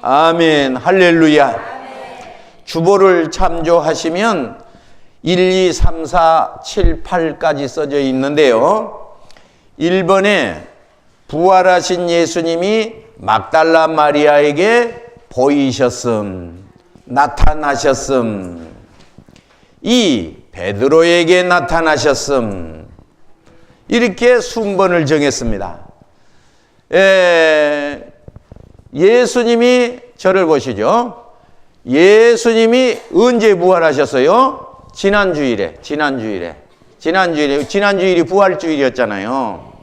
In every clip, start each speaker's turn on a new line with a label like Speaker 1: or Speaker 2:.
Speaker 1: 아멘. 할렐루야. 주보를 참조하시면 1, 2, 3, 4, 7, 8까지 써져 있는데요. 1번에 부활하신 예수님이 막달라 마리아에게 보이셨음, 나타나셨음. 2. 베드로에게 나타나셨음. 이렇게 순번을 정했습니다. 예수님이 저를 보시죠. 예수님이 언제 부활하셨어요? 지난주일에 지난주일이 부활주일이었잖아요.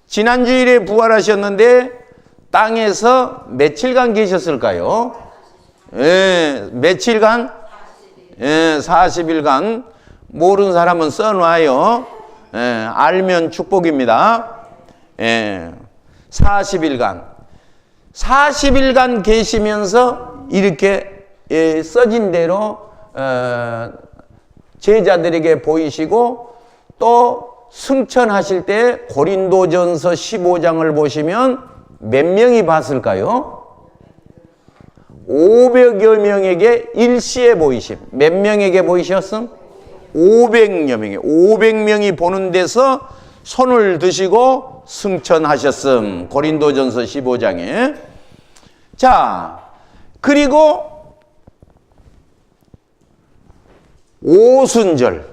Speaker 1: 지난주일에 부활하셨는데 땅에서 며칠간 계셨을까요? 며칠간? 40일간. 모르는 사람은 써놔요. 알면 축복입니다. 40일간 계시면서 이렇게 써진 대로 제자들에게 보이시고, 또 승천하실 때 고린도전서 15장을 보시면 몇 명이 봤을까요? 500여 명에게 일시에 보이심. 몇 명에게 보이셨음? 500여 명에. 500명이 보는 데서 손을 드시고 승천하셨음. 고린도전서 15장에. 자, 그리고 오순절.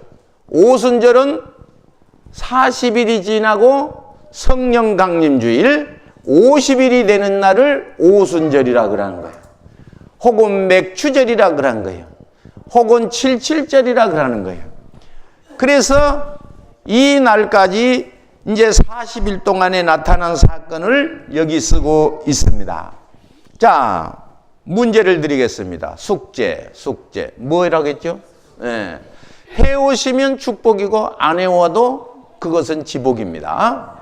Speaker 1: 오순절은 40일이 지나고 성령 강림주일 50일이 되는 날을 오순절이라 그러는 거예요. 혹은 맥추절이라 그러는 거예요. 혹은 77절이라 그러는 거예요. 그래서 이 날까지 이제 40일 동안에 나타난 사건을 여기 쓰고 있습니다. 자, 문제를 드리겠습니다. 숙제. 뭐라고 했죠? 해오시면 축복이고 안 해와도 그것은 지복입니다.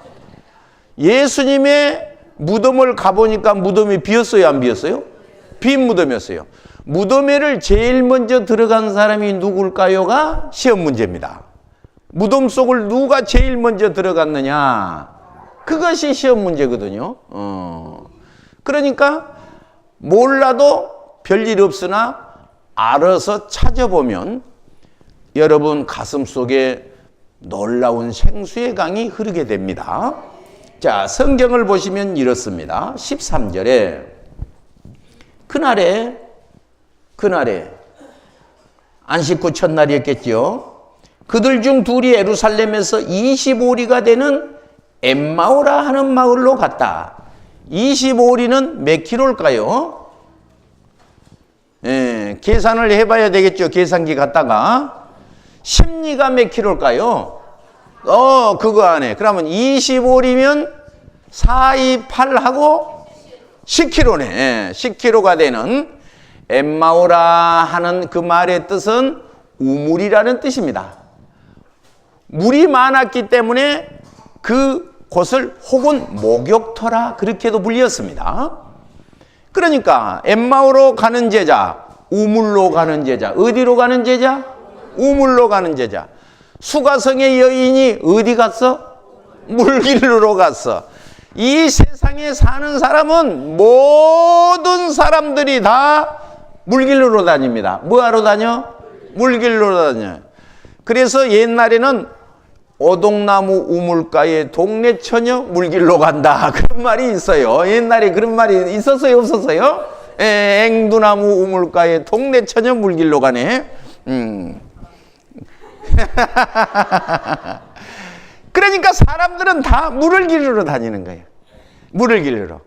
Speaker 1: 예수님의 무덤을 가보니까 무덤이 비었어요, 안 비었어요? 빈 무덤이었어요. 무덤에를 제일 먼저 들어간 사람이 누굴까요가 시험 문제입니다. 무덤 속을 누가 제일 먼저 들어갔느냐, 그것이 시험 문제거든요. 그러니까 몰라도 별일 없으나 알아서 찾아보면 여러분 가슴 속에 놀라운 생수의 강이 흐르게 됩니다. 자, 성경을 보시면 이렇습니다. 13절에 그날에 안식구 첫날이었겠죠. 그들 중 둘이 예루살렘에서 25리가 되는 엠마오라 하는 마을로 갔다. 25리는 몇 킬로일까요? 계산을 해봐야 되겠죠. 계산기 갖다가 10리가 몇 킬로일까요? 그거 안에. 그러면 25리면 4, 2, 8하고 10킬로네. 10킬로가 되는 엠마오라 하는 그 말의 뜻은 우물이라는 뜻입니다. 물이 많았기 때문에 그 곳을 혹은 목욕터라 그렇게도 불렸습니다. 그러니까 엠마오로 가는 제자, 우물로 가는 제자. 어디로 가는 제자? 우물로 가는 제자. 수가성의 여인이 어디 갔어? 물길로 갔어. 이 세상에 사는 사람은 모든 사람들이 다 물길로 다닙니다. 뭐하러 다녀? 물길로 다녀. 그래서 옛날에는 오동나무 우물가에 동네 처녀 물길로 간다, 그런 말이 있어요. 옛날에 그런 말이 있었어요, 없었어요? 앵두나무 우물가에 동네 처녀 물길로 가네. 그러니까 사람들은 다 물을 길러 다니는 거예요. 물을 길러.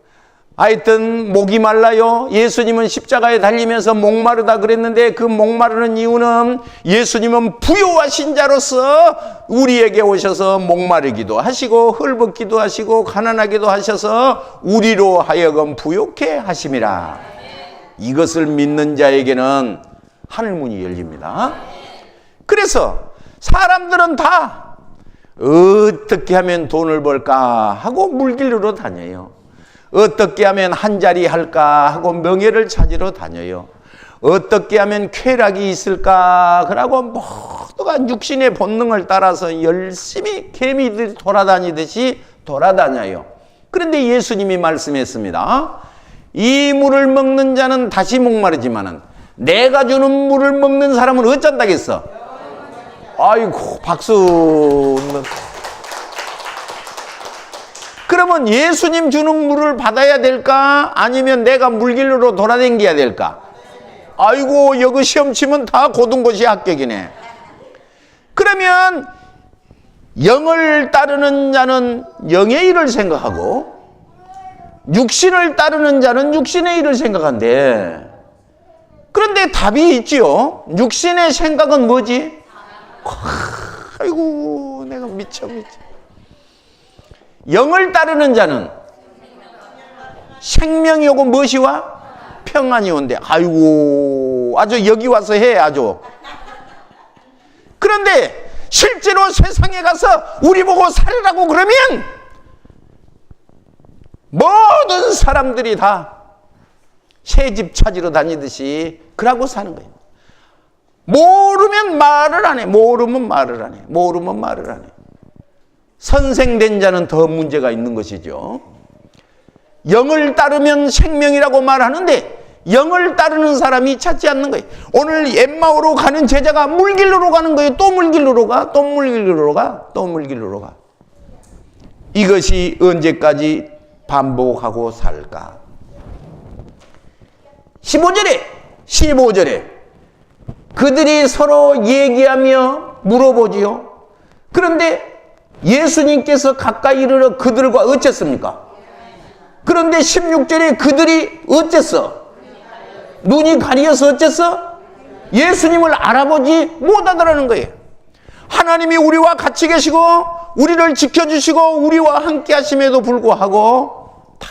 Speaker 1: 하여튼 목이 말라요. 예수님은 십자가에 달리면서 목마르다 그랬는데 그 목마르는 이유는 예수님은 부요하신 자로서 우리에게 오셔서 목마르기도 하시고 헐벗기도 하시고 가난하기도 하셔서 우리로 하여금 부요케 하심이라. 이것을 믿는 자에게는 하늘문이 열립니다. 그래서 사람들은 다 어떻게 하면 돈을 벌까 하고 물길로 다녀요. 어떻게 하면 한 자리 할까 하고 명예를 찾으러 다녀요. 어떻게 하면 쾌락이 있을까 그러고 모두가 육신의 본능을 따라서 열심히 개미들이 돌아다니듯이 돌아다녀요. 그런데 예수님이 말씀했습니다. 이 물을 먹는 자는 다시 목마르지만은 내가 주는 물을 먹는 사람은 어쩐다겠어? 아이고, 박수. 그러면 예수님 주는 물을 받아야 될까? 아니면 내가 물길로 돌아다녀야 될까? 아이고, 여기 시험 치면 다 고등고시 합격이네. 그러면 영을 따르는 자는 영의 일을 생각하고 육신을 따르는 자는 육신의 일을 생각한대. 그런데 답이 있지요. 육신의 생각은 뭐지? 아이고, 내가 미쳐. 영을 따르는 자는 생명이 오고 무엇이 와? 평안이 온대. 아이고, 아주 여기 와서 해, 아주. 그런데 실제로 세상에 가서 우리 보고 살으라고 그러면 모든 사람들이 다 새집 찾으러 다니듯이 그러고 사는 거예요. 모르면 말을 안 해. 모르면 말을 안 해. 모르면 말을 안 해. 선생된 자는 더 문제가 있는 것이죠. 영을 따르면 생명이라고 말하는데 영을 따르는 사람이 찾지 않는 거예요. 오늘 엠마오로 가는 제자가 물길로 가는 거예요. 또 물길로 가, 또 물길로 가, 또 물길로 가. 이것이 언제까지 반복하고 살까? 15절에 그들이 서로 얘기하며 물어보지요. 그런데 예수님께서 가까이 이르러 그들과 어쨌습니까? 그런데 16절에 그들이 어쨌어? 눈이 가리어서 어쨌어? 예수님을 알아보지 못하더라는 거예요. 하나님이 우리와 같이 계시고 우리를 지켜주시고 우리와 함께 하심에도 불구하고 다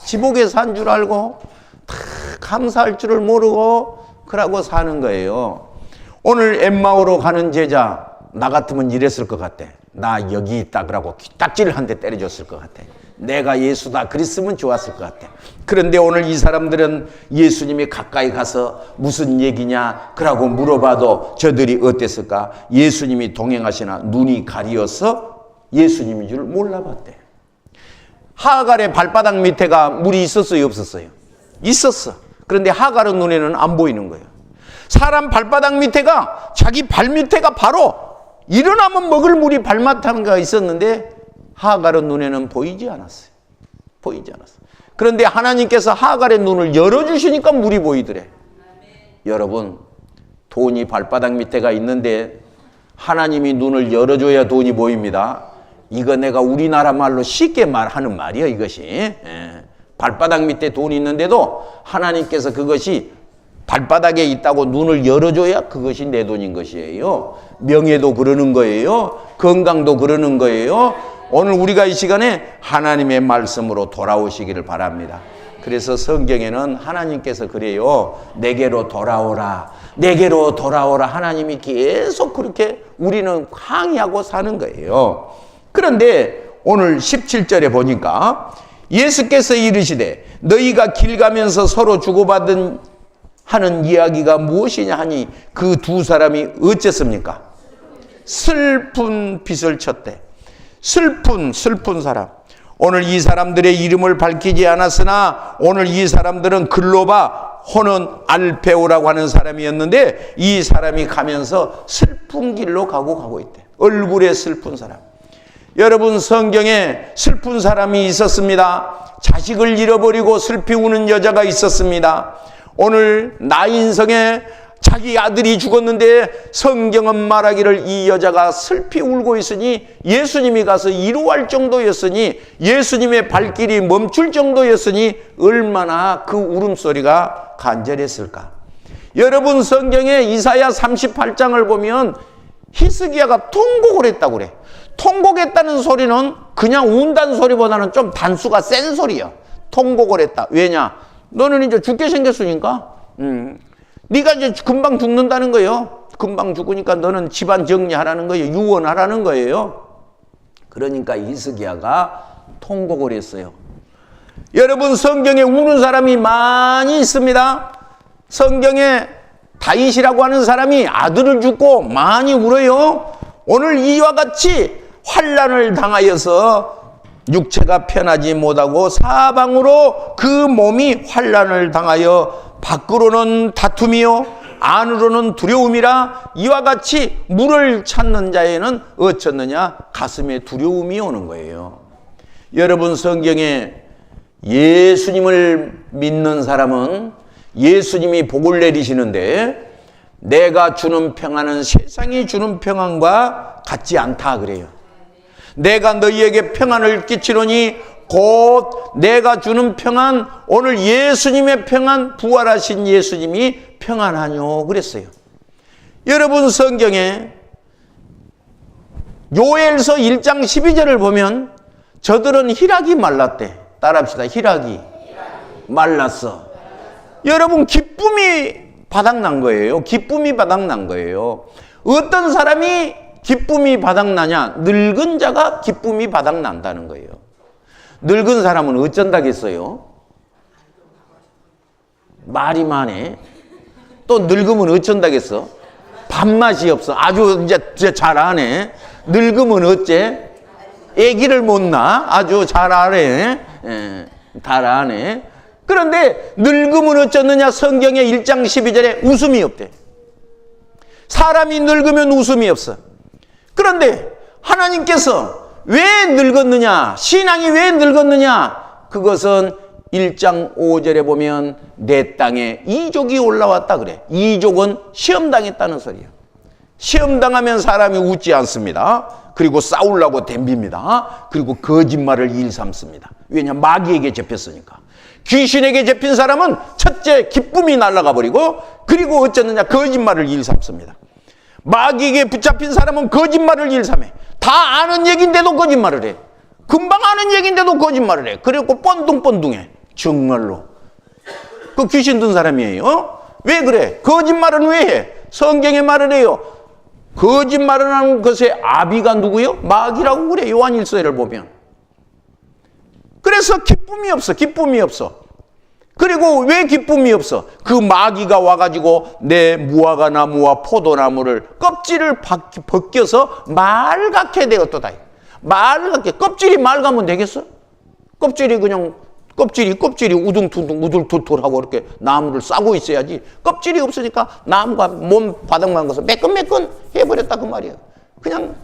Speaker 1: 지복에서 한 줄 알고 다 감사할 줄을 모르고 그러고 사는 거예요. 오늘 엠마오로 가는 제자 나 같으면 이랬을 것 같아. 나 여기 있다 그러고 딱지를 한 대 때려줬을 것 같아. 내가 예수다 그랬으면 좋았을 것 같아. 그런데 오늘 이 사람들은 예수님이 가까이 가서 무슨 얘기냐 그러고 물어봐도 저들이 어땠을까? 예수님이 동행하시나 눈이 가리어서 예수님인 줄 몰라봤대. 하갈의 발바닥 밑에가 물이 있었어요, 없었어요? 있었어. 그런데 하갈의 눈에는 안 보이는 거예요. 사람 발바닥 밑에가 자기 발 밑에가 바로 일어나면 먹을 물이 발밑에가 있었는데 하갈의 눈에는 보이지 않았어요. 보이지 않았어요. 그런데 하나님께서 하갈의 눈을 열어주시니까 물이 보이더래. 여러분, 돈이 발바닥 밑에가 있는데 하나님이 눈을 열어줘야 돈이 보입니다. 이거 내가 우리나라 말로 쉽게 말하는 말이에요, 이것이. 예. 발바닥 밑에 돈이 있는데도 하나님께서 그것이 발바닥에 있다고 눈을 열어줘야 그것이 내 돈인 것이에요. 명예도 그러는 거예요. 건강도 그러는 거예요. 오늘 우리가 이 시간에 하나님의 말씀으로 돌아오시기를 바랍니다. 그래서 성경에는 하나님께서 그래요. 내게로 돌아오라. 내게로 돌아오라. 하나님이 계속 그렇게 우리는 항의하고 사는 거예요. 그런데 오늘 17절에 보니까 예수께서 이르시되 너희가 길 가면서 서로 주고받은 하는 이야기가 무엇이냐 하니 그 두 사람이 어쨌습니까? 슬픈 빛을 쳤대. 슬픈 사람. 오늘 이 사람들의 이름을 밝히지 않았으나 오늘 이 사람들은 글로바 호는 알페오라고 하는 사람이었는데 이 사람이 가면서 슬픈 길로 가고 있대. 얼굴에 슬픈 사람. 여러분, 성경에 슬픈 사람이 있었습니다. 자식을 잃어버리고 슬피 우는 여자가 있었습니다. 오늘 나인성에 자기 아들이 죽었는데 성경은 말하기를 이 여자가 슬피 울고 있으니 예수님이 가서 위로할 정도였으니 예수님의 발길이 멈출 정도였으니 얼마나 그 울음소리가 간절했을까. 여러분, 성경에 이사야 38장을 보면 히스기야가 통곡을 했다고 그래. 통곡했다는 소리는 그냥 운다는 소리보다는 좀 단수가 센 소리야. 통곡을 했다. 왜냐? 너는 이제 죽게 생겼으니까 네가 이제 금방 죽는다는 거예요. 금방 죽으니까 너는 집안 정리하라는 거예요. 유언하라는 거예요. 그러니까 히스기야가 통곡을 했어요. 여러분, 성경에 우는 사람이 많이 있습니다. 성경에 다윗이라고 하는 사람이 아들을 죽고 많이 울어요. 오늘 이와 같이 환난을 당하여서 육체가 편하지 못하고 사방으로 그 몸이 환난을 당하여 밖으로는 다툼이요 안으로는 두려움이라 이와 같이 물을 찾는 자에는 어쩌느냐 가슴에 두려움이 오는 거예요. 여러분, 성경에 예수님을 믿는 사람은 예수님이 복을 내리시는데 내가 주는 평안은 세상이 주는 평안과 같지 않다 그래요. 내가 너희에게 평안을 끼치노니 곧 내가 주는 평안, 오늘 예수님의 평안, 부활하신 예수님이 평안하뇨 그랬어요. 여러분, 성경에 요엘서 1장 12절을 보면 저들은 희락이 말랐대. 따라합시다. 희락이 말랐어. 여러분, 기쁨이 바닥난 거예요. 기쁨이 바닥난 거예요. 어떤 사람이 기쁨이 바닥나냐? 늙은 자가 기쁨이 바닥난다는 거예요. 늙은 사람은 어쩐다겠어요? 말이 많네. 또 늙으면 어쩐다겠어? 밥맛이 없어. 아주 이제 잘하네. 늙으면 어째? 애기를 못 낳아. 아주 잘하네. 잘하네. 그런데 늙으면 어쩌느냐? 성경에 1장 12절에 웃음이 없대. 사람이 늙으면 웃음이 없어. 그런데 하나님께서 왜 늙었느냐? 신앙이 왜 늙었느냐? 그것은 1장 5절에 보면 내 땅에 이족이 올라왔다 그래. 이족은 시험당했다는 소리예요. 시험당하면 사람이 웃지 않습니다. 그리고 싸우려고 덤빕니다. 그리고 거짓말을 일삼습니다. 왜냐? 마귀에게 잡혔으니까. 귀신에게 잡힌 사람은 첫째 기쁨이 날아가 버리고, 그리고 어쩌느냐? 거짓말을 일삼습니다. 마귀에게 붙잡힌 사람은 거짓말을 일삼해. 다 아는 얘기인데도 거짓말을 해. 금방 아는 얘기인데도 거짓말을 해. 그래갖고 뻔둥뻔둥해. 정말로. 그 귀신 든 사람이에요. 왜 그래? 거짓말은 왜 해? 성경에 말을 해요. 거짓말을 하는 것의 아비가 누구요? 마귀라고 그래. 요한일서를 보면. 그래서 기쁨이 없어. 기쁨이 없어. 그리고 왜 기쁨이 없어? 그 마귀가 와가지고 내 무화과 나무와 포도나무를 껍질을 벗겨서 말갛게 되었도다. 말갛게. 껍질이 맑으면 되겠어? 껍질이 그냥 껍질이 우둥퉁퉁 우둘툴툴하고 이렇게 나무를 싸고 있어야지. 껍질이 없으니까 나무가 몸 바닥만 가서 매끈매끈 해버렸다 그 말이에요. 그냥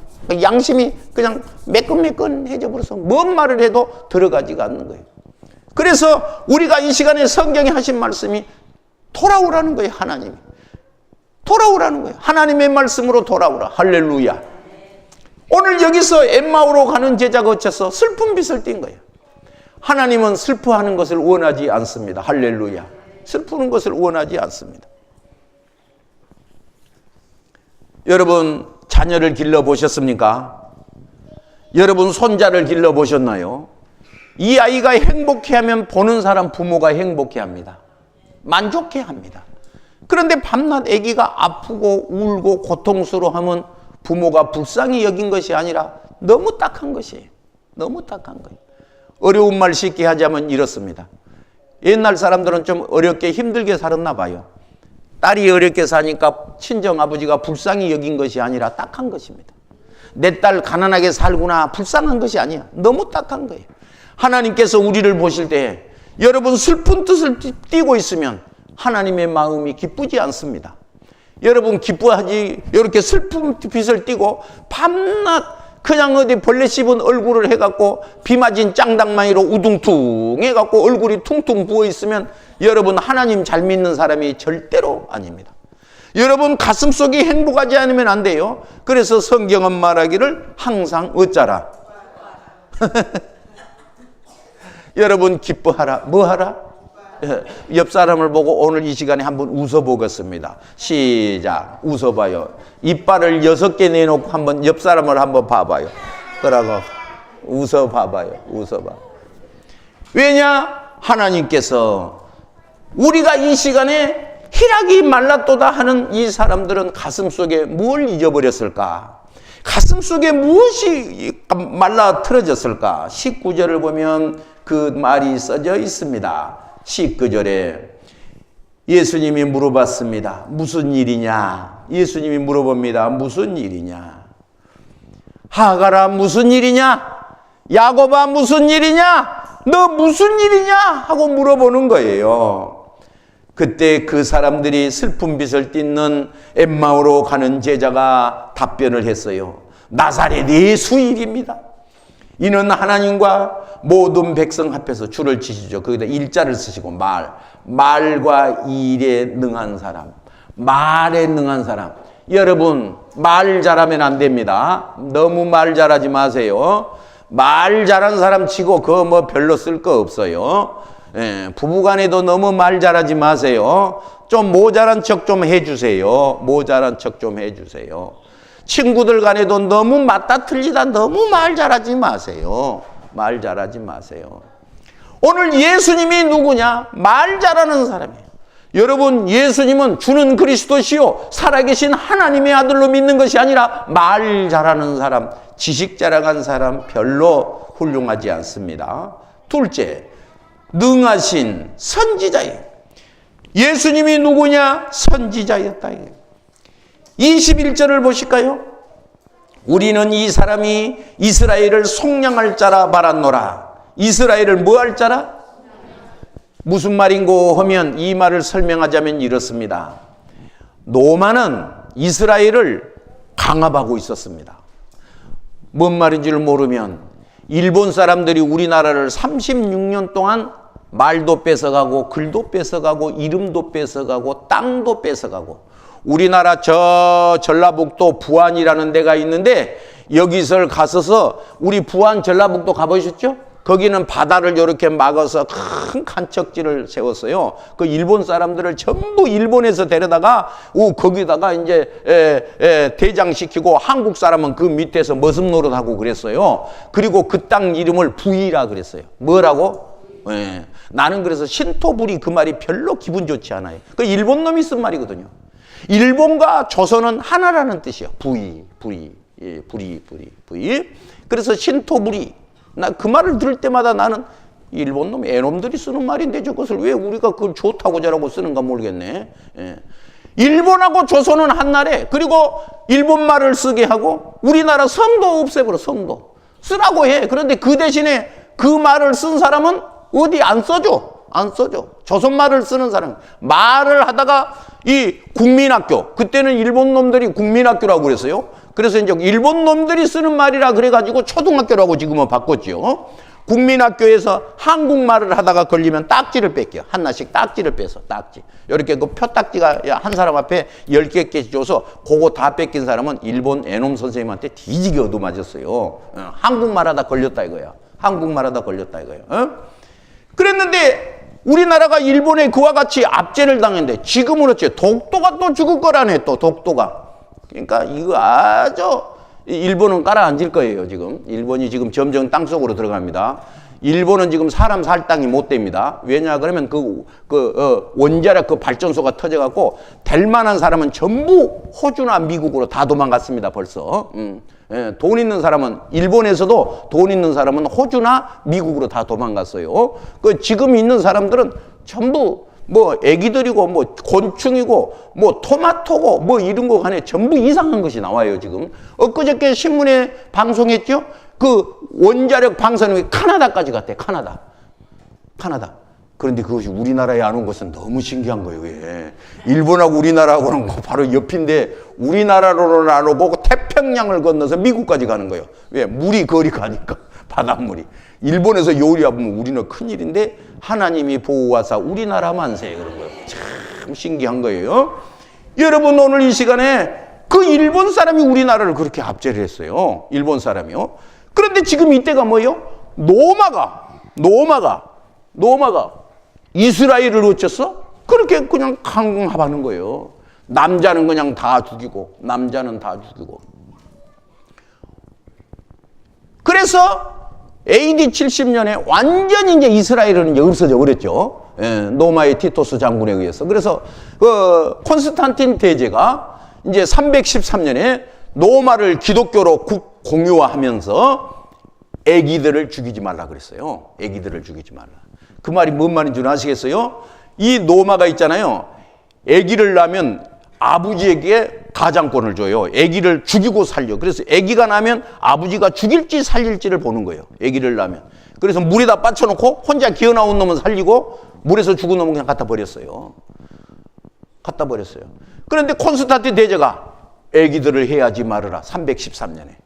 Speaker 1: 양심이 그냥 매끈매끈해져 버려서 뭔 말을 해도 들어가지가 않는 거예요. 그래서 우리가 이 시간에 성경에 하신 말씀이 돌아오라는 거예요. 하나님이 돌아오라는 거예요. 하나님의 말씀으로 돌아오라. 할렐루야. 오늘 여기서 엠마오로 가는 제자가 어째서 슬픈 빛을 띈 거예요. 하나님은 슬퍼하는 것을 원하지 않습니다. 할렐루야. 슬프는 것을 원하지 않습니다. 여러분, 자녀를 길러보셨습니까? 여러분, 손자를 길러보셨나요? 이 아이가 행복해하면 보는 사람 부모가 행복해합니다. 만족해합니다. 그런데 밤낮 아기가 아프고 울고 고통스러워하면 부모가 불쌍히 여긴 것이 아니라 너무 딱한 것이에요. 너무 딱한 거예요. 어려운 말 쉽게 하자면 이렇습니다. 옛날 사람들은 좀 어렵게 힘들게 살았나 봐요. 딸이 어렵게 사니까 친정아버지가 불쌍히 여긴 것이 아니라 딱한 것입니다. 내 딸 가난하게 살구나, 불쌍한 것이 아니야. 너무 딱한 거예요. 하나님께서 우리를 보실 때 여러분 슬픈 뜻을 띠고 있으면 하나님의 마음이 기쁘지 않습니다. 여러분 기뻐하지, 이렇게 슬픈 빛을 띠고 밤낮 그냥 어디 벌레 씹은 얼굴을 해갖고 비 맞은 짱당마이로 우둥퉁 해갖고 얼굴이 퉁퉁 부어있으면 여러분 하나님 잘 믿는 사람이 절대로 아닙니다. 여러분 가슴속이 행복하지 않으면 안 돼요. 그래서 성경은 말하기를 항상 어쩌라? 여러분 기뻐하라. 뭐하라? 옆 사람을 보고 오늘 이 시간에 한번 웃어보겠습니다. 시작. 웃어봐요. 이빨을 6개 내놓고 한번 옆 사람을 한번 봐봐요. 그러고 웃어봐봐요. 웃어봐. 왜냐? 하나님께서 우리가 이 시간에 희락이 말랐도다 하는 이 사람들은 가슴속에 뭘 잊어버렸을까? 가슴속에 무엇이 말라 틀어졌을까? 19절을 보면 그 말이 써져 있습니다. 19절에 예수님이 물어봤습니다. 무슨 일이냐? 예수님이 물어봅니다. 무슨 일이냐? 하가라 무슨 일이냐? 야곱아 무슨 일이냐? 너 무슨 일이냐? 하고 물어보는 거예요. 그때 그 사람들이 슬픈 빛을 띠는 엠마오로 가는 제자가 답변을 했어요. 나사렛 예수일입니다. 이는 하나님과 모든 백성 앞에서 줄을 치시죠. 거기다 일자를 쓰시고 말과 일에 능한 사람, 말에 능한 사람. 여러분 말 잘하면 안 됩니다. 너무 말 잘하지 마세요. 말 잘하는 사람 치고 그거 뭐 별로 쓸 거 없어요. 예, 부부간에도 너무 말 잘하지 마세요. 좀 모자란 척 좀 해주세요. 모자란 척 좀 해주세요. 친구들 간에도 너무 맞다 틀리다 너무 말 잘하지 마세요. 말 잘하지 마세요. 오늘 예수님이 누구냐? 말 잘하는 사람이에요. 여러분 예수님은 주는 그리스도시요 살아계신 하나님의 아들로 믿는 것이 아니라 말 잘하는 사람, 지식 자랑한 사람 별로 훌륭하지 않습니다. 둘째, 능하신 선지자예요. 예수님이 누구냐? 선지자였다. 21절을 보실까요? 우리는 이 사람이 이스라엘을 속량할 자라 말았노라. 이스라엘을 뭐 할 자라? 무슨 말인고 하면 이 말을 설명하자면 이렇습니다. 노마는 이스라엘을 강압하고 있었습니다. 뭔 말인지를 모르면 일본 사람들이 우리나라를 36년 동안 말도 뺏어가고 글도 뺏어가고 이름도 뺏어가고 땅도 뺏어가고 우리나라 저 전라북도 부안이라는 데가 있는데 여기서 가서서 우리 부안 전라북도 가보셨죠? 거기는 바다를 이렇게 막아서 큰 간척지를 세웠어요. 그 일본 사람들을 전부 일본에서 데려다가 거기다가 이제 대장시키고 한국 사람은 그 밑에서 머슴 노릇하고 그랬어요. 그리고 그 땅 이름을 부이라 그랬어요. 뭐라고? 예. 나는 그래서 신토부리 그 말이 별로 기분 좋지 않아요. 그 일본 놈이 쓴 말이거든요. 일본과 조선은 하나라는 뜻이에요. 부이. 그래서 신토부리. 나 그 말을 들을 때마다 나는 일본 놈, 애놈들이 쓰는 말인데 저것을 왜 우리가 그걸 좋다고 저라고 쓰는가 모르겠네. 예. 일본하고 조선은 한나라에 그리고 일본 말을 쓰게 하고 우리나라 성도 없애버려. 성도 쓰라고 해. 그런데 그 대신에 그 말을 쓴 사람은 어디 안 써줘. 안 써줘. 조선 말을 쓰는 사람 말을 하다가 이 국민학교, 그때는 일본 놈들이 국민학교라고 그랬어요. 그래서 이제 일본 놈들이 쓰는 말이라 그래가지고 초등학교라고 지금은 바꿨죠. 국민학교에서 한국말을 하다가 걸리면 딱지를 뺏겨. 하나씩 딱지를 뺏어. 딱지. 이렇게 그 표딱지가 한 사람 앞에 10개 줘서 그거 다 뺏긴 사람은 일본 애놈 선생님한테 뒤지게 얻어맞았어요. 한국말 하다 걸렸다 이거야. 한국말 하다 걸렸다 이거야. 그랬는데 우리나라가 일본에 그와 같이 압제를 당했는데 지금은 어째 독도가 또 죽을 거라네. 또 독도가. 그러니까 이거 아주 일본은 깔아앉을 거예요. 지금 일본이 지금 점점 땅속으로 들어갑니다. 일본은 지금 사람 살 땅이 못 됩니다. 왜냐 그러면 원자력 그 발전소가 터져갖고 될 만한 사람은 전부 호주나 미국으로 다 도망갔습니다. 벌써. 예, 돈 있는 사람은 일본에서도 돈 있는 사람은 호주나 미국으로 다 도망갔어요. 그 지금 있는 사람들은 전부 뭐 애기들이고 뭐 곤충이고 뭐 토마토고 뭐 이런 거 간에 전부 이상한 것이 나와요. 지금 엊그저께 신문에 방송했죠. 그 원자력 방사능이 카나다까지 갔대. 카나다. 그런데 그것이 우리나라에 안 온 것은 너무 신기한 거예요. 왜? 일본하고 우리나라하고는 바로 옆인데 우리나라로는 안 오고 태평양을 건너서 미국까지 가는 거예요. 왜? 물이 거리 가니까. 바닷물이. 일본에서 요리하면 우리는 큰일인데 하나님이 보호하사 우리나라 만세 그런 거예요. 참 신기한 거예요. 여러분 오늘 이 시간에 그 일본 사람이 우리나라를 그렇게 압제를 했어요. 일본 사람이요. 그런데 지금 이때가 뭐예요? 노마가 이스라엘을 어쨌어? 그렇게 그냥 강압하는 거예요. 남자는 그냥 다 죽이고 그래서 AD 70년에 완전히 이제 이스라엘은 이제 없어져 버렸죠. 예, 로마의 티토스 장군에 의해서. 그래서 그 콘스탄틴 대제가 이제 313년에 로마를 기독교로 공유화하면서 애기들을 죽이지 말라 그랬어요. 애기들을 죽이지 말라. 그 말이 뭔 말인 줄 아시겠어요? 이 로마가 있잖아요. 애기를 낳으면 아버지에게 가장권을 줘요. 아기를 죽이고 살려. 그래서 아기가 나면 아버지가 죽일지 살릴지를 보는 거예요. 아기를 낳으면. 그래서 물에다 빠쳐놓고 혼자 기어나온 놈은 살리고 물에서 죽은 놈은 그냥 갖다 버렸어요. 갖다 버렸어요. 그런데 콘스탄틴 대제가 아기들을 해하지 말으라. 313년에.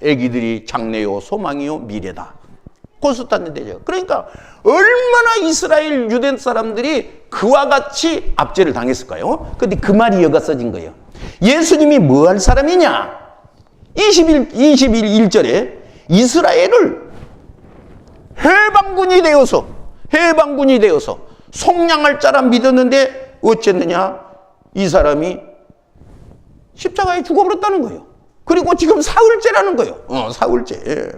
Speaker 1: 아기들이 장래요 소망이요 미래다. 콘스탄틴 대제가. 그러니까 얼마나 이스라엘 유대 사람들이 그와 같이 압제를 당했을까요? 근데 그 말이 여기가 써진 거예요. 예수님이 뭐 할 사람이냐? 21절에 이스라엘을 해방군이 되어서 속량할 자라 믿었는데 어쨌느냐? 이 사람이 십자가에 죽어버렸다는 거예요. 그리고 지금 사흘째라는 거예요. 사흘째.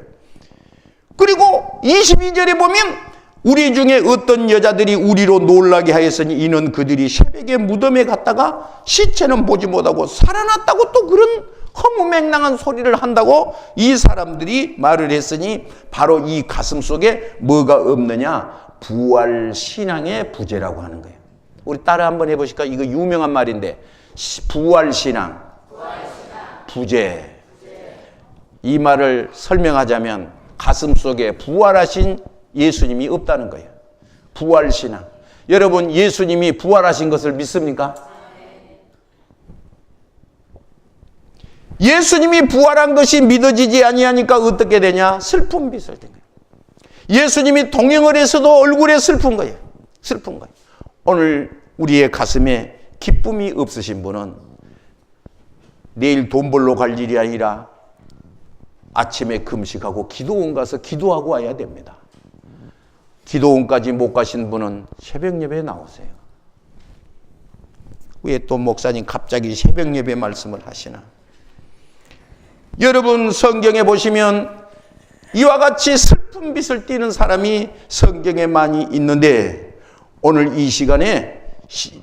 Speaker 1: 그리고 22절에 보면 우리 중에 어떤 여자들이 우리로 놀라게 하였으니 이는 그들이 새벽에 무덤에 갔다가 시체는 보지 못하고 살아났다고 또 그런 허무맹랑한 소리를 한다고 이 사람들이 말을 했으니 바로 이 가슴 속에 뭐가 없느냐? 부활신앙의 부재라고 하는 거예요. 우리 따라 한번 해보실까? 이거 유명한 말인데 부활신앙, 부재. 이 말을 설명하자면 가슴 속에 부활하신 예수님이 없다는 거예요. 부활신앙. 여러분 예수님이 부활하신 것을 믿습니까? 예수님이 부활한 것이 믿어지지 아니하니까 어떻게 되냐? 슬픔 빚을 된 거예요. 예수님이 동행을 해서도 얼굴에 슬픈 거예요. 슬픈 거예요. 오늘 우리의 가슴에 기쁨이 없으신 분은 내일 돈 벌러 갈 일이 아니라 아침에 금식하고 기도원 가서 기도하고 와야 됩니다. 기도원까지 못 가신 분은 새벽 예배에 나오세요. 왜 또 목사님 갑자기 새벽 예배 말씀을 하시나? 여러분 성경에 보시면 이와 같이 슬픈 빛을 띠는 사람이 성경에 많이 있는데 오늘 이 시간에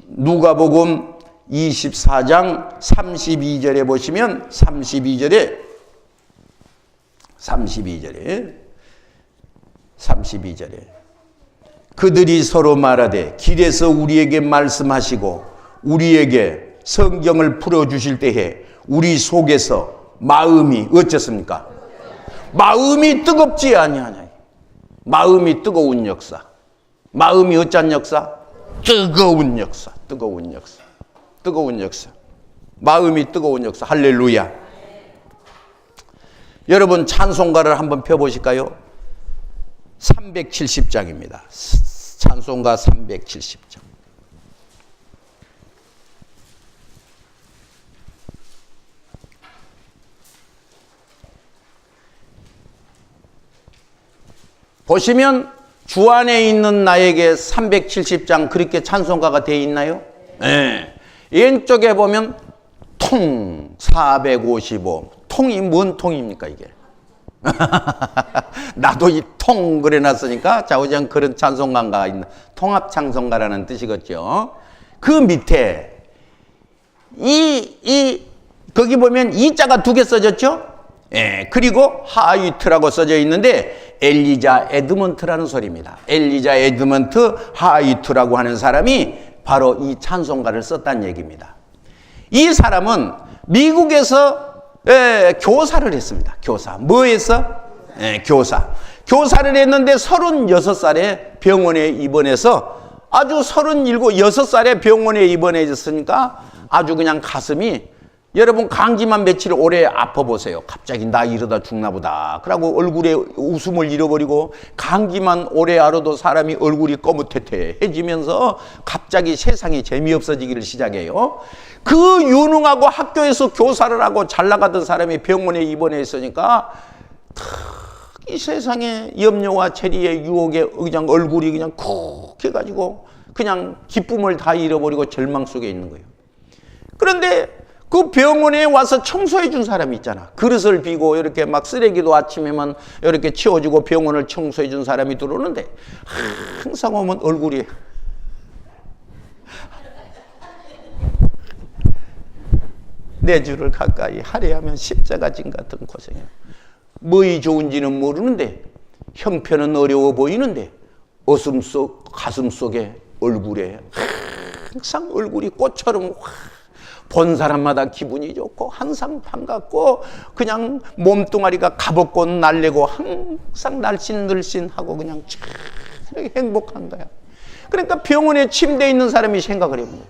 Speaker 1: 누가복음 24장 32절에 보시면 32절에 그들이 서로 말하되 길에서 우리에게 말씀하시고 우리에게 성경을 풀어주실 때에 우리 속에서 마음이 어쨌습니까? 마음이 뜨겁지 아니하냐. 마음이 뜨거운 역사. 마음이 어쩐 역사? 뜨거운 역사. 뜨거운 역사. 뜨거운 역사. 마음이 뜨거운 역사. 할렐루야. 여러분 찬송가를 한번 펴보실까요? 370장입니다. 찬송가 370장. 보시면 주 안에 있는 나에게 370장 그렇게 찬송가가 되어 있나요? 네. 왼쪽에 보면 통 455. 통이 뭔 통입니까 이게? 나도 이 통 그래놨으니까 좌우장 그런 찬송가가 있나? 통합 찬송가라는 뜻이겠죠. 그 밑에 거기 보면 이자가 두 개 써졌죠? 예, 그리고 하이트라고 써져 있는데 엘리자 에드먼트라는 소리입니다. 엘리자 에드먼트 하이트라고 하는 사람이 바로 이 찬송가를 썼다는 얘기입니다. 이 사람은 미국에서 교사를 했습니다. 교사. 뭐 했어? 교사. 교사를 했는데 36살에 병원에 입원해서 아주 6살에 병원에 입원해졌으니까 아주 그냥 가슴이 여러분 감기만 며칠 오래 아파보세요. 갑자기 나 이러다 죽나 보다. 그러고 얼굴에 웃음을 잃어버리고 감기만 오래 앓아도 사람이 얼굴이 거뭇해지면서 갑자기 세상이 재미없어지기를 시작해요. 그 유능하고 학교에서 교사를 하고 잘 나가던 사람이 병원에 입원해 있으니까 이 세상에 염려와 체리의 유혹에 그냥 얼굴이 그냥 콕 해가지고 그냥 기쁨을 다 잃어버리고 절망 속에 있는 거예요. 그런데 그 병원에 와서 청소해 준 사람이 있잖아. 그릇을 비고 이렇게 막 쓰레기도 아침에만 이렇게 치워주고 병원을 청소해 준 사람이 들어오는데 항상 오면 얼굴이 내 주를 가까이 하려 하면 십자가진 같은 고생이야. 뭐이 좋은지는 모르는데 형편은 어려워 보이는데 가슴 속에 얼굴에 항상 얼굴이 꽃처럼 본 사람마다 기분이 좋고 항상 반갑고 그냥 몸뚱아리가 가볍고 날래고 항상 날씬늘씬하고 그냥 이렇게 행복한 거야. 그러니까 병원에 침대에 있는 사람이 생각을 해보면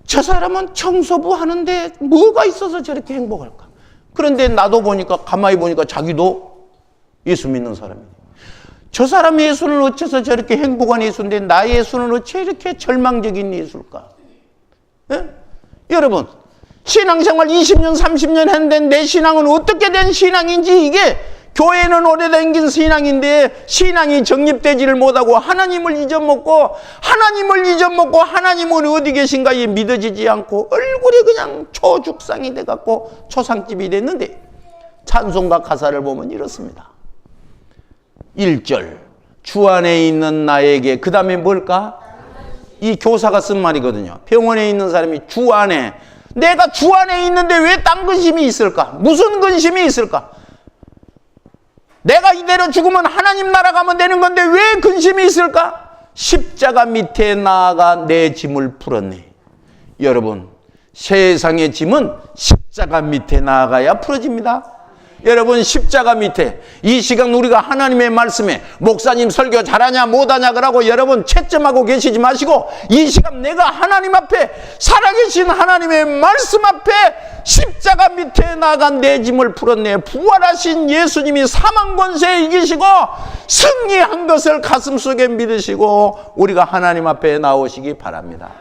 Speaker 1: 저 사람은 청소부 하는데 뭐가 있어서 저렇게 행복할까? 그런데 나도 보니까 가만히 보니까 자기도 예수 믿는 사람이에요. 저 사람 예수는 어째서 저렇게 행복한 예수인데 나의 예수는 어째 이렇게 절망적인 예수일까? 예? 여러분, 신앙생활 20년 30년 했는데 내 신앙은 어떻게 된 신앙인지, 이게 교회는 오래된 신앙인데 신앙이 정립되지를 못하고 하나님을 잊어먹고 하나님은 어디 계신가 이 믿어지지 않고 얼굴이 그냥 초죽상이 돼갖고 초상집이 됐는데, 찬송가 가사를 보면 이렇습니다. 1절 주 안에 있는 나에게, 그 다음에 뭘까? 이 교사가 쓴 말이거든요. 병원에 있는 사람이 주 안에, 내가 주 안에 있는데 왜 딴 근심이 있을까? 무슨 근심이 있을까? 내가 이대로 죽으면 하나님 나라 가면 되는 건데 왜 근심이 있을까? 십자가 밑에 나아가 내 짐을 풀었네. 여러분, 세상의 짐은 십자가 밑에 나아가야 풀어집니다. 여러분, 십자가 밑에, 이 시간 우리가 하나님의 말씀에 목사님 설교 잘하냐 못하냐 그러고 여러분 채점하고 계시지 마시고, 이 시간 내가 하나님 앞에, 살아계신 하나님의 말씀 앞에 십자가 밑에 나간 내 짐을 풀었네. 부활하신 예수님이 사망 권세에 이기시고 승리한 것을 가슴속에 믿으시고 우리가 하나님 앞에 나오시기 바랍니다.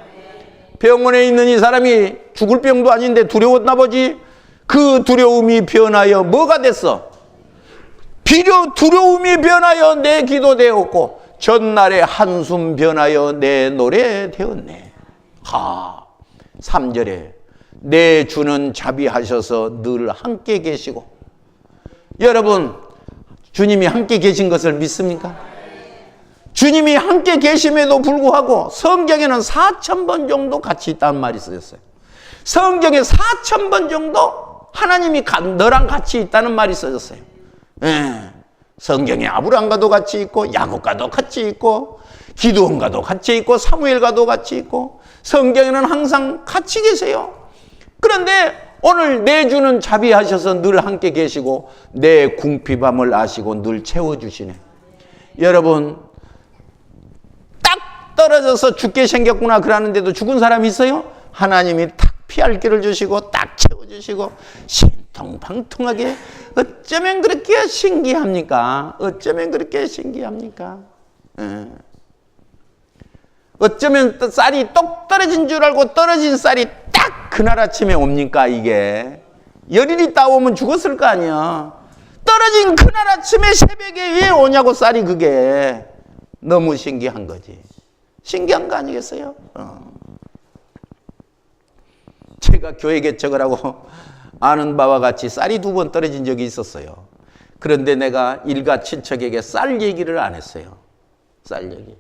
Speaker 1: 병원에 있는 이 사람이 죽을 병도 아닌데 두려웠나 보지. 그 두려움이 변하여 뭐가 됐어? 두려움이 변하여 내 기도 되었고 전날의 한숨 변하여 내 노래 되었네. 3절에 내 주는 자비하셔서 늘 함께 계시고. 여러분, 주님이 함께 계신 것을 믿습니까? 주님이 함께 계심에도 불구하고 성경에는 4,000번 정도 같이 있다는 말이 쓰였어요. 성경에 4,000번 정도 하나님이 너랑 같이 있다는 말이 써졌어요. 성경에 아브라함과도 같이 있고 야곱과도 같이 있고 기드온과도 같이 있고 사무엘과도 같이 있고 성경에는 항상 같이 계세요. 그런데 오늘 내 주는 자비하셔서 늘 함께 계시고 내 궁핍함을 아시고 늘 채워주시네. 여러분, 딱 떨어져서 죽게 생겼구나 그러는데도 죽은 사람이 있어요? 하나님이 딱 피할 길을 주시고 딱 채워주시고 신통방통하게. 어쩌면 그렇게 신기합니까? 어쩌면 그렇게 신기합니까? 어쩌면 쌀이 똑 떨어진 줄 알고 떨어진 쌀이 딱 그날 아침에 옵니까? 이게 열일이 따오면 죽었을 거 아니야. 떨어진 그날 아침에 새벽에 왜 오냐고. 쌀이 그게 너무 신기한 거지. 신기한 거 아니겠어요? 제가 교회 개척을 하고 아는 바와 같이 쌀이 2번 떨어진 적이 있었어요. 그런데 내가 일가 친척에게 쌀 얘기를 안 했어요. 쌀 얘기.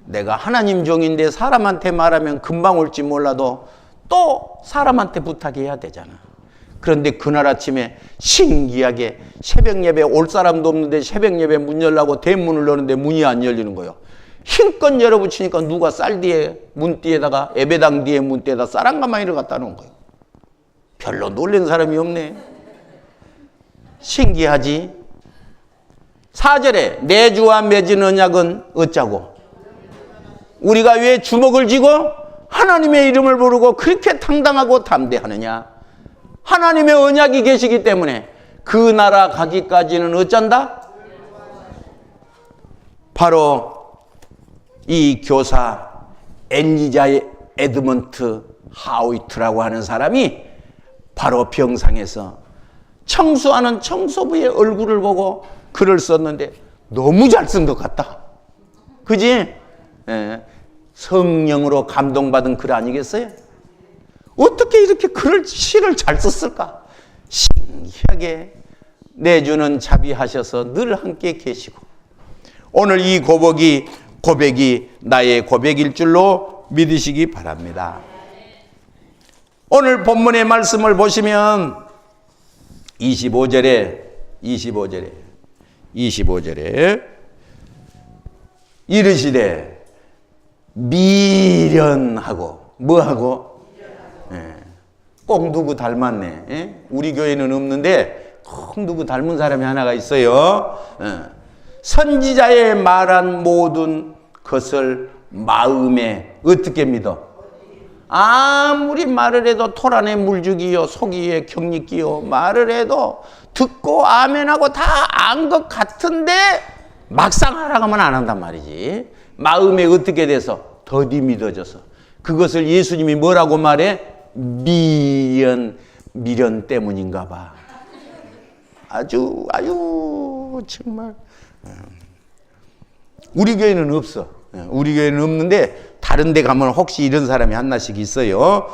Speaker 1: 내가 하나님 종인데 사람한테 말하면 금방 올지 몰라도 또 사람한테 부탁해야 되잖아. 그런데 그날 아침에 신기하게 새벽 예배 올 사람도 없는데 새벽 예배 문 열라고 대문을 여는데 문이 안 열리는 거예요. 힘껏 열어붙이니까 누가 쌀 뒤에 문띠에다가 예배당 뒤에 문띠에다 쌀 한 가마니를 갖다 놓은 거예요. 별로 놀란 사람이 없네. 신기하지? 4절에 내 주와 맺은 언약은 어쩌고? 우리가 왜 주먹을 쥐고 하나님의 이름을 부르고 그렇게 당당하고 담대하느냐? 하나님의 언약이 계시기 때문에 그 나라 가기까지는 어쩐다? 바로 이 교사 엘리자 에드먼트 하우이트라고 하는 사람이 바로 병상에서 청소하는 청소부의 얼굴을 보고 글을 썼는데 너무 잘 쓴 것 같다. 그지? 성령으로 감동받은 글 아니겠어요? 어떻게 이렇게 시를 잘 썼을까? 신기하게 내 주는 자비하셔서 늘 함께 계시고. 오늘 이 고백이 나의 고백일 줄로 믿으시기 바랍니다. 오늘 본문의 말씀을 보시면 25절에 이르시되 미련하고 뭐하고? 꼭 누구 닮았네. 예? 우리 교회는 없는데 꼭 누구 닮은 사람이 하나가 있어요. 선지자의 말한 모든 것을 마음에 어떻게 믿어? 아무리 말을 해도 토 안에 물주기요 속 위에 격리기요 말을 해도 듣고 아멘하고 다 안 것 같은데 막상 하라고 하면 안 한단 말이지. 마음에 어떻게 돼서? 더디 믿어져서. 그것을 예수님이 뭐라고 말해? 미련 때문인가 봐. 아주 정말. 우리 교회는 없어. 우리 교회는 없는데 다른 데 가면 혹시 이런 사람이 하나씩 있어요.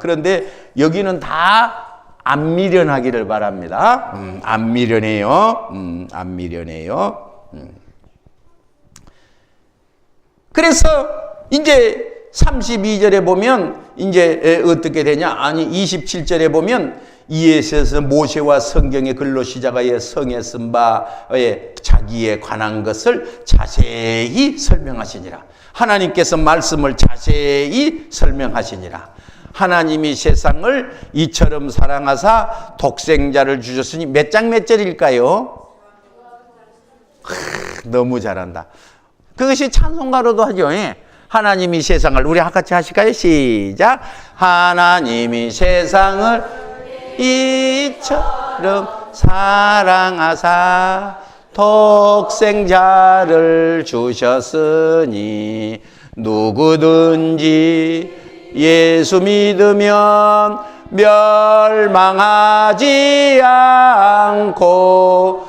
Speaker 1: 그런데 여기는 다 안 미련하기를 바랍니다. 안 미련해요. 안 미련해요. 그래서 이제 32절에 보면 이제 어떻게 되냐? 아니 27절에 보면 이에 있어서 모세와 성경의 글로 시작하여 성에 쓴 바에 자기에 관한 것을 자세히 설명하시니라. 하나님께서 말씀을 자세히 설명하시니라. 하나님이 세상을 이처럼 사랑하사 독생자를 주셨으니 몇 장 몇 절일까요? 너무 잘한다. 그것이 찬송가로도 하죠. 하나님이 세상을, 우리 같이 하실까요? 시작. 하나님이 세상을 이처럼 사랑하사 독생자를 주셨으니 누구든지 예수 믿으면 멸망하지 않고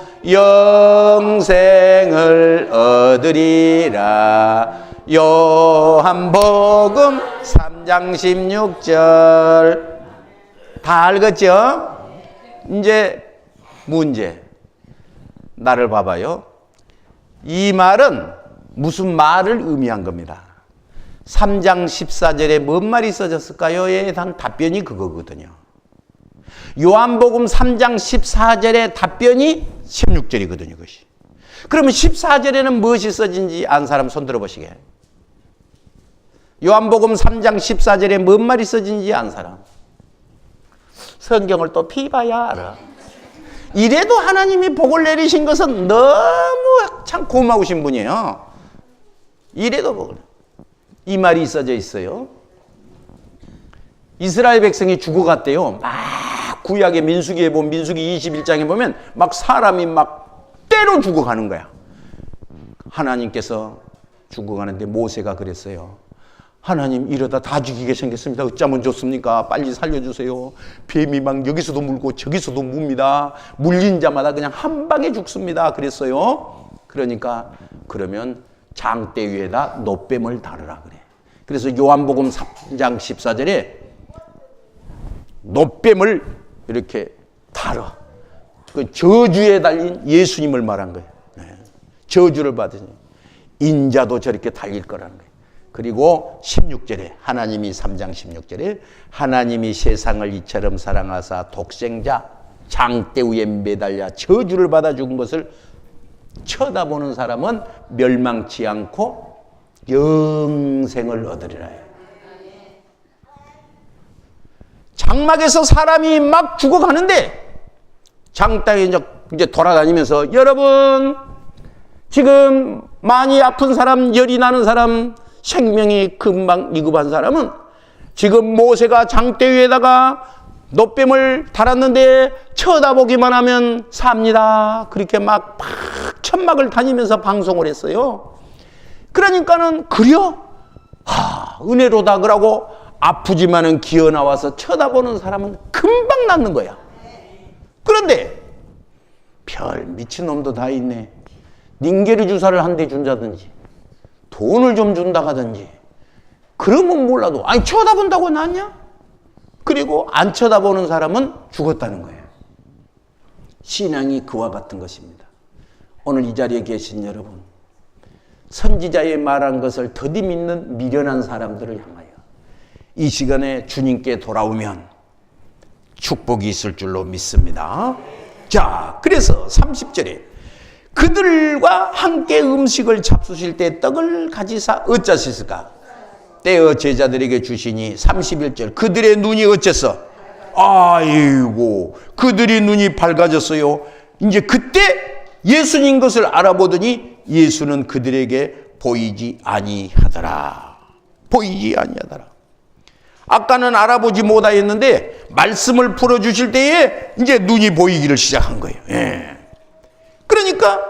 Speaker 1: 영생을 얻으리라. 요한복음 3장 16절 다 알겠죠? 이제 문제. 나를 봐봐요. 이 말은 무슨 말을 의미한 겁니다. 3장 14절에 뭔 말이 써졌을까요?에 대한 답변이 그거거든요. 요한복음 3장 14절의 답변이 16절이거든요. 그것이. 그러면 14절에는 무엇이 써진지 안 사람 손 들어보시게. 요한복음 3장 14절에 뭔 말이 써진지 안 사람. 성경을 또 피봐야 알아. 이래도 하나님이 복을 내리신 것은 너무 참 고마우신 분이에요. 이래도 복을. 이 말이 써져 있어요. 이스라엘 백성이 죽어갔대요. 막 구약의 민수기에 보면 민수기 21장에 보면 막 사람이 막 때로 죽어가는 거야. 하나님께서 죽어가는데 모세가 그랬어요. 하나님 이러다 다 죽이게 생겼습니다. 어쩌면 좋습니까? 빨리 살려주세요. 뱀이 막 여기서도 물고 저기서도 묵니다. 물린 자마다 그냥 한 방에 죽습니다. 그랬어요. 그러니까 그러면 장대 위에다 놋뱀을 다루라 그래. 그래서 요한복음 3장 14절에 놋뱀을 이렇게 다뤄. 그 저주에 달린 예수님을 말한 거예요. 저주를 받으니 인자도 저렇게 달릴 거라는 거예요. 그리고 16절에 하나님이 3장 16절에 하나님이 세상을 이처럼 사랑하사 독생자 장대 위에 매달려 저주를 받아 죽은 것을 쳐다보는 사람은 멸망치 않고 영생을 얻으리라. 장막에서 사람이 막 죽어가는데 장땅에 이제 돌아다니면서 여러분 지금 많이 아픈 사람, 열이 나는 사람, 생명이 금방 위급한 사람은 지금 모세가 장대 위에다가 놋뱀을 달았는데 쳐다보기만 하면 삽니다. 그렇게 막 천막을 다니면서 방송을 했어요. 그러니까는 그려? 은혜로다 그러고 아프지만은 기어 나와서 쳐다보는 사람은 금방 낫는 거야. 그런데 별 미친놈도 다 있네. 닌게르 주사를 한 대 준다든지 돈을 좀 준다 하든지 그러면 몰라도 아니 쳐다본다고 낫냐? 그리고 안 쳐다보는 사람은 죽었다는 거예요. 신앙이 그와 같은 것입니다. 오늘 이 자리에 계신 여러분, 선지자의 말한 것을 더디 믿는 미련한 사람들을 향하여 이 시간에 주님께 돌아오면 축복이 있을 줄로 믿습니다. 자, 그래서 30절에 그들과 함께 음식을 잡수실 때 떡을 가지사 어쩌셨을까? 떼어 제자들에게 주시니 31절 그들의 눈이 어째서 아이고, 그들이 눈이 밝아졌어요. 이제 그때 예수님 것을 알아보더니 예수는 그들에게 보이지 아니하더라. 보이지 아니하더라. 아까는 알아보지 못하였는데 말씀을 풀어주실 때에 이제 눈이 보이기를 시작한 거예요. 예. 그러니까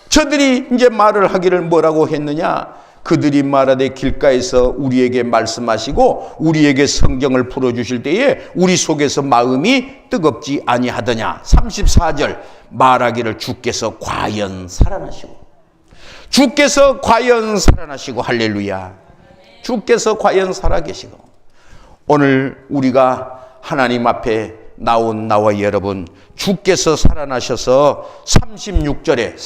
Speaker 1: 저들이 이제 말을 하기를 뭐라고 했느냐? 그들이 말하되 길가에서 우리에게 말씀하시고 우리에게 성경을 풀어주실 때에 우리 속에서 마음이 뜨겁지 아니하더냐. 34절 말하기를 주께서 과연 살아나시고, 주께서 과연 살아나시고, 할렐루야. 주께서 과연 살아계시고. 오늘 우리가 하나님 앞에 나온 나와 여러분, 주께서 살아나셔서 36절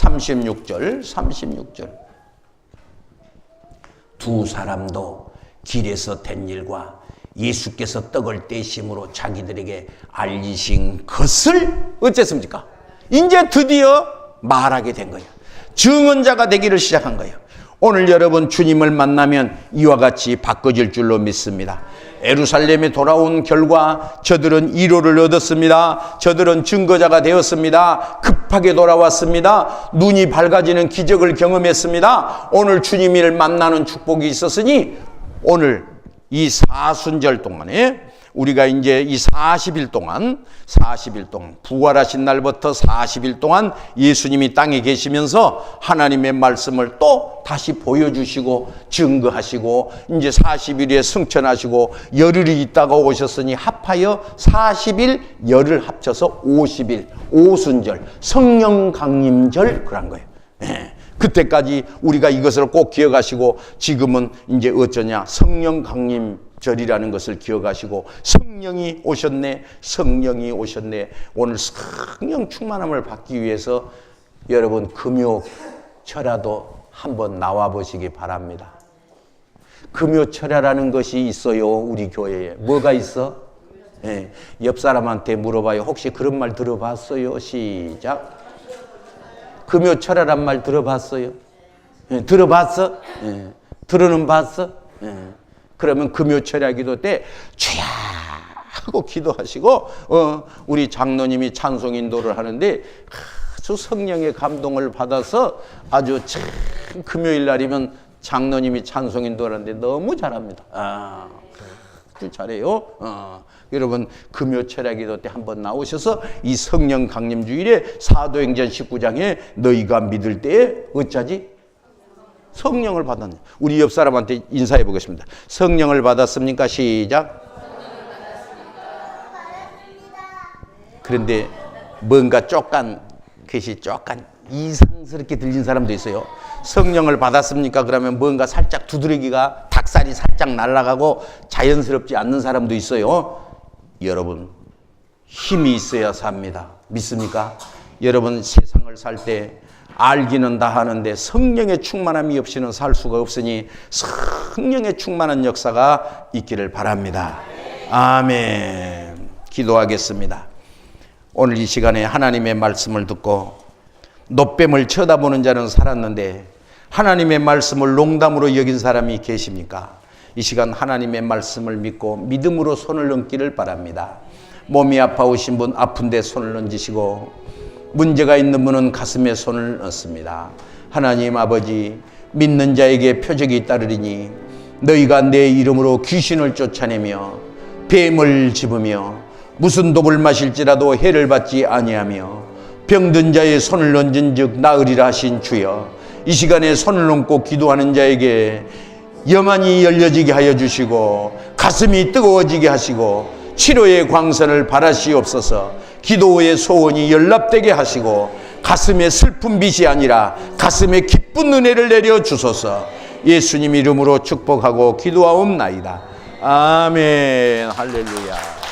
Speaker 1: 두 사람도 길에서 된 일과 예수께서 떡을 떼심으로 자기들에게 알리신 것을 어쨌습니까? 이제 드디어 말하게 된 거예요. 증언자가 되기를 시작한 거예요. 오늘 여러분 주님을 만나면 이와 같이 바꿔질 줄로 믿습니다. 예루살렘에 돌아온 결과 저들은 위로를 얻었습니다. 저들은 증거자가 되었습니다. 급하게 돌아왔습니다. 눈이 밝아지는 기적을 경험했습니다. 오늘 주님을 만나는 축복이 있었으니 오늘 이 사순절 동안에 우리가 이제 이 40일 동안 부활하신 날부터 40일 동안 예수님이 땅에 계시면서 하나님의 말씀을 또 다시 보여주시고 증거하시고 이제 40일에 승천하시고 열흘이 있다가 오셨으니 합하여 40일 열흘 합쳐서 50일 오순절 성령 강림절 그런 거예요. 네. 그때까지 우리가 이것을 꼭 기억하시고 지금은 이제 어쩌냐 성령 강림절이라는 것을 기억하시고 성령이 오셨네. 오늘 성령 충만함을 받기 위해서 여러분 금요철야도 한번 나와 보시기 바랍니다. 금요철야라는 것이 있어요. 우리 교회에 뭐가 있어? 네. 옆 사람한테 물어봐요. 혹시 그런 말 들어봤어요? 시작. 금요철야란 말 들어봤어요? 네, 들어봤어? 네. 들어는 봤어? 네. 그러면 금요철야 기도 때 주야 하고 기도하시고 우리 장로님이 찬송 인도를 하는데 아주 성령의 감동을 받아서 아주 참 금요일 날이면 장로님이 찬송 인도를 하는데 너무 잘합니다. 아주 잘해요. 여러분 금요철야 기도 때 한번 나오셔서 이 성령 강림 주일에 사도행전 19장에 너희가 믿을 때에 어쩌지? 성령을 받았네. 우리 옆 사람한테 인사해 보겠습니다. 성령을 받았습니까? 시작. 그런데 뭔가 그것이 이상스럽게 들린 사람도 있어요. 성령을 받았습니까? 그러면 뭔가 살짝 두드러기가 닭살이 살짝 날아가고 자연스럽지 않는 사람도 있어요. 여러분 힘이 있어야 삽니다. 믿습니까? 여러분 세상을 살 때 알기는 다 하는데 성령의 충만함이 없이는 살 수가 없으니 성령의 충만한 역사가 있기를 바랍니다. 아멘. 기도하겠습니다. 오늘 이 시간에 하나님의 말씀을 듣고 노뱀을 쳐다보는 자는 살았는데 하나님의 말씀을 농담으로 여긴 사람이 계십니까? 이 시간 하나님의 말씀을 믿고 믿음으로 손을 얹기를 바랍니다. 몸이 아파오신 분 아픈데 손을 얹으시고 문제가 있는 분은 가슴에 손을 얹습니다. 하나님 아버지, 믿는 자에게 표적이 따르리니 너희가 내 이름으로 귀신을 쫓아내며 뱀을 집으며 무슨 독을 마실지라도 해를 받지 아니하며 병든 자의 손을 얹은 즉 나으리라 하신 주여, 이 시간에 손을 얹고 기도하는 자에게 영안이 열려지게 하여 주시고 가슴이 뜨거워지게 하시고 치료의 광선을 발하시옵소서. 기도의 소원이 연락되게 하시고 가슴에 슬픈 빛이 아니라 가슴에 기쁜 은혜를 내려 주소서. 예수님 이름으로 축복하고 기도하옵나이다. 아멘. 할렐루야.